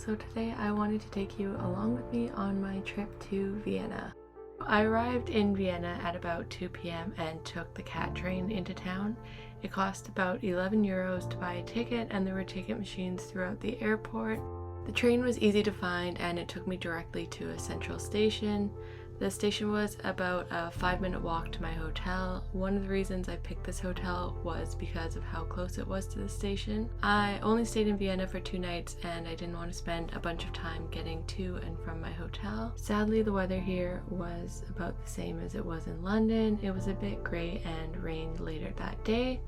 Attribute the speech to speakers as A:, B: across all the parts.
A: So today I wanted to take you along with me on my trip to Vienna. I arrived in Vienna at about 2 p.m. and took the cat train into town. It cost about 11 euros to buy a ticket, and there were ticket machines throughout the airport. The train was easy to find and it took me directly to a central station. The station was about a 5-minute walk to my hotel. One of the reasons I picked this hotel was because of how close it was to the station. I only stayed in Vienna for 2 nights and I didn't want to spend a bunch of time getting to and from my hotel. Sadly, the weather here was about the same as it was in London. It was a bit grey and rained later that day.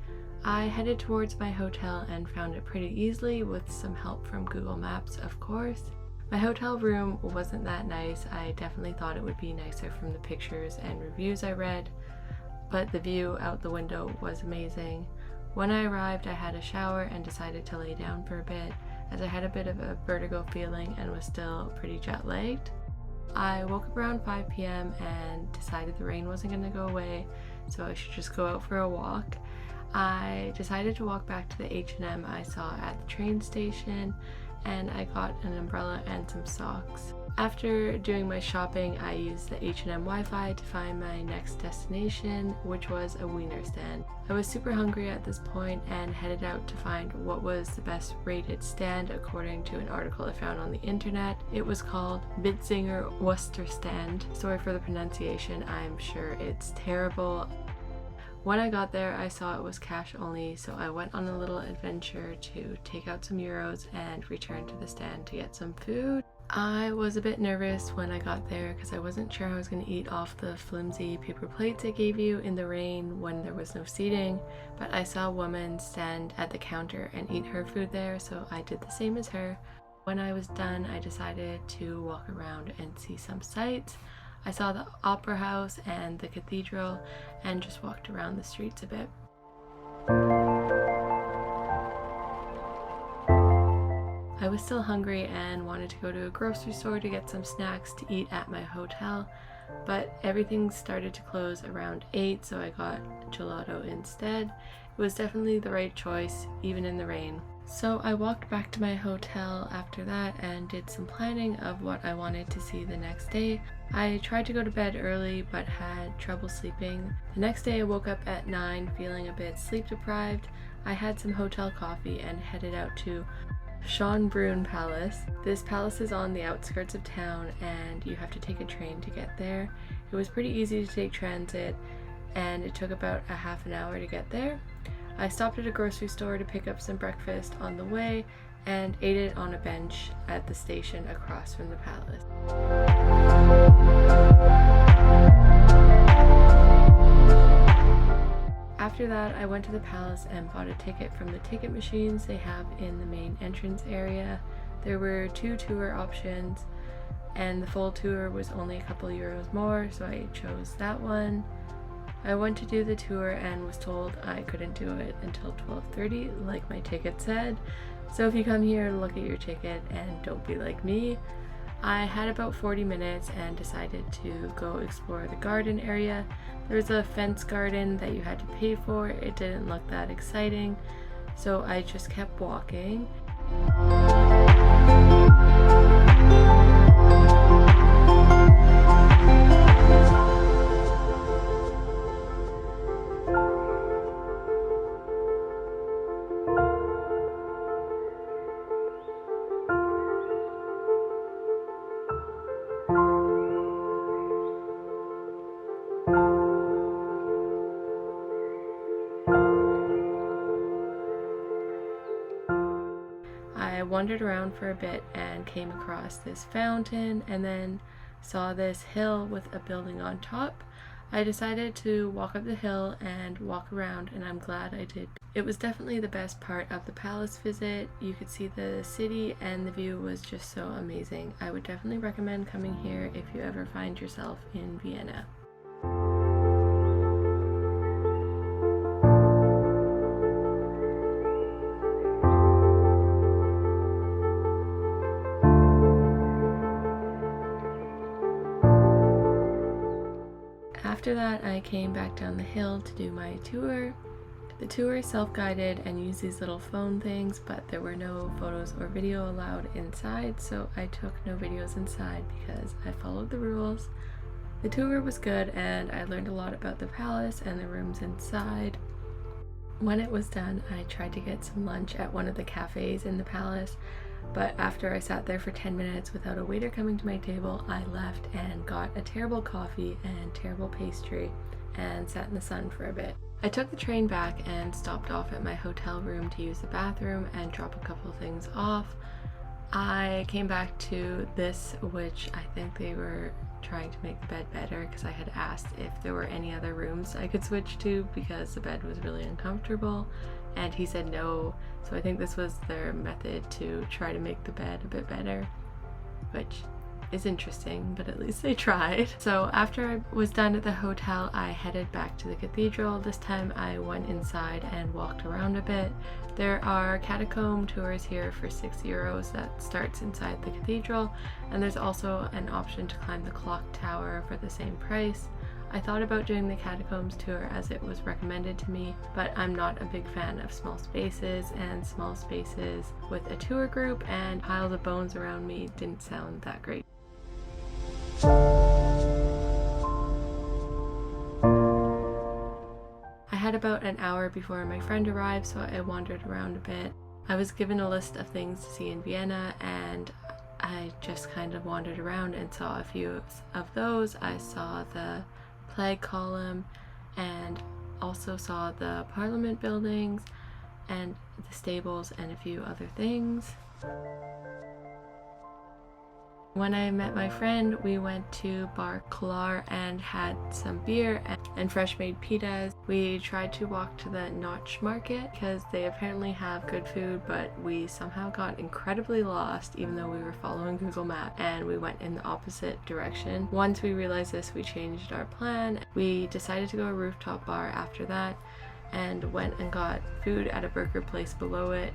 A: I headed towards my hotel and found it pretty easily with some help from Google Maps, of course. My hotel room wasn't that nice. I definitely thought it would be nicer from the pictures and reviews I read, but the view out the window was amazing. When I arrived, I had a shower and decided to lay down for a bit as I had a bit of a vertigo feeling and was still pretty jet-lagged. I woke up around 5 p.m. and decided the rain wasn't going to go away, so I should just go out for a walk. I decided to walk back to the H&M I saw at the train station, and I got an umbrella and some socks. After doing my shopping, I used the H&M Wi-Fi to find my next destination, which was a Wiener Stand. I was super hungry at this point and headed out to find what was the best rated stand according to an article I found on the internet. It was called Bitzinger Wiener Stand. Sorry for the pronunciation, I'm sure it's terrible. When I got there, I saw it was cash only, so I went on a little adventure to take out some euros and return to the stand to get some food. I was a bit nervous when I got there because I wasn't sure I was going to eat off the flimsy paper plates they gave you in the rain when there was no seating, but I saw a woman stand at the counter and eat her food there, so I did the same as her. When I was done, I decided to walk around and see some sights. I saw the opera house and the cathedral and just walked around the streets a bit. I was still hungry and wanted to go to a grocery store to get some snacks to eat at my hotel, but everything started to close around 8, so I got gelato instead. It was definitely the right choice, even in the rain. So I walked back to my hotel after that and did some planning of what I wanted to see the next day. I tried to go to bed early but had trouble sleeping. The next day I woke up at 9 feeling a bit sleep deprived. I had some hotel coffee and headed out to Shawn Brune Palace. This palace is on the outskirts of town and you have to take a train to get there. It was pretty easy to take transit and it took about a half an hour to get there. I stopped at a grocery store to pick up some breakfast on the way and ate it on a bench at the station across from the palace. After that, I went to the palace and bought a ticket from the ticket machines they have in the main entrance area. There were 2 tour options and the full tour was only a couple euros more, so I chose that one. I went to do the tour and was told I couldn't do it until 12:30 like my ticket said. So if you come here, look at your ticket and don't be like me. I had about 40 minutes and decided to go explore the garden area. There was a fence garden that you had to pay for. It didn't look that exciting, so I just kept walking. I wandered around for a bit and came across this fountain and then saw this hill with a building on top. I decided to walk up the hill and walk around, and I'm glad I did. It was definitely the best part of the palace visit. You could see the city and the view was just so amazing. I would definitely recommend coming here if you ever find yourself in Vienna. After that, I came back down the hill to do my tour. The tour is self-guided and used these little phone things, but there were no photos or video allowed inside, so I took no videos inside because I followed the rules. The tour was good and I learned a lot about the palace and the rooms inside. When it was done, I tried to get some lunch at one of the cafes in the palace, but after I sat there for 10 minutes without a waiter coming to my table, I left and got a terrible coffee and terrible pastry and sat in the sun for a bit. I took the train back and stopped off at my hotel room to use the bathroom and drop a couple things off. I came back to this, which I think they were trying to make the bed better because I had asked if there were any other rooms I could switch to because the bed was really uncomfortable, and he said no, so I think this was their method to try to make the bed a bit better, which is interesting, but at least they tried. So after I was done at the hotel, I headed back to the cathedral. This time I went inside and walked around a bit. There are catacomb tours here for €6 that starts inside the cathedral, and there's also an option to climb the clock tower for the same price. I thought about doing the catacombs tour as it was recommended to me, but I'm not a big fan of small spaces, and small spaces with a tour group and piles of bones around me didn't sound that great. I had about an hour before my friend arrived, so I wandered around a bit. I was given a list of things to see in Vienna, and I just kind of wandered around and saw a few of those. I saw the Plague Column and also saw the Parliament buildings and the stables and a few other things. When I met my friend, we went to Bar Kolar and had some beer and fresh made pitas. We tried to walk to the Notch Market because they apparently have good food, but we somehow got incredibly lost even though we were following Google Maps, and we went in the opposite direction. Once we realized this, we changed our plan. We decided to go to a rooftop bar after that and went and got food at a burger place below it.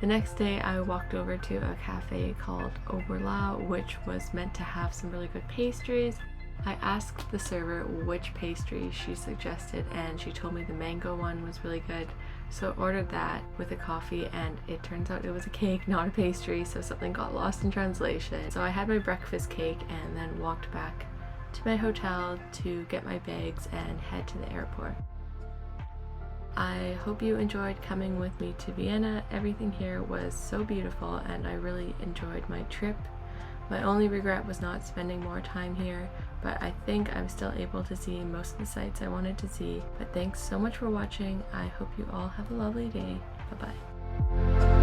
A: The next day I walked over to a cafe called Oberlau, which was meant to have some really good pastries. I asked the server which pastry she suggested, and she told me the mango one was really good, so I ordered that with a coffee, and it turns out it was a cake, not a pastry, so something got lost in translation. So I had my breakfast cake and then walked back to my hotel to get my bags and head to the airport. I hope you enjoyed coming with me to Vienna. Everything here was so beautiful and I really enjoyed my trip. My only regret was not spending more time here, but I think I'm still able to see most of the sites I wanted to see. But thanks so much for watching. I hope you all have a lovely day. Bye-bye.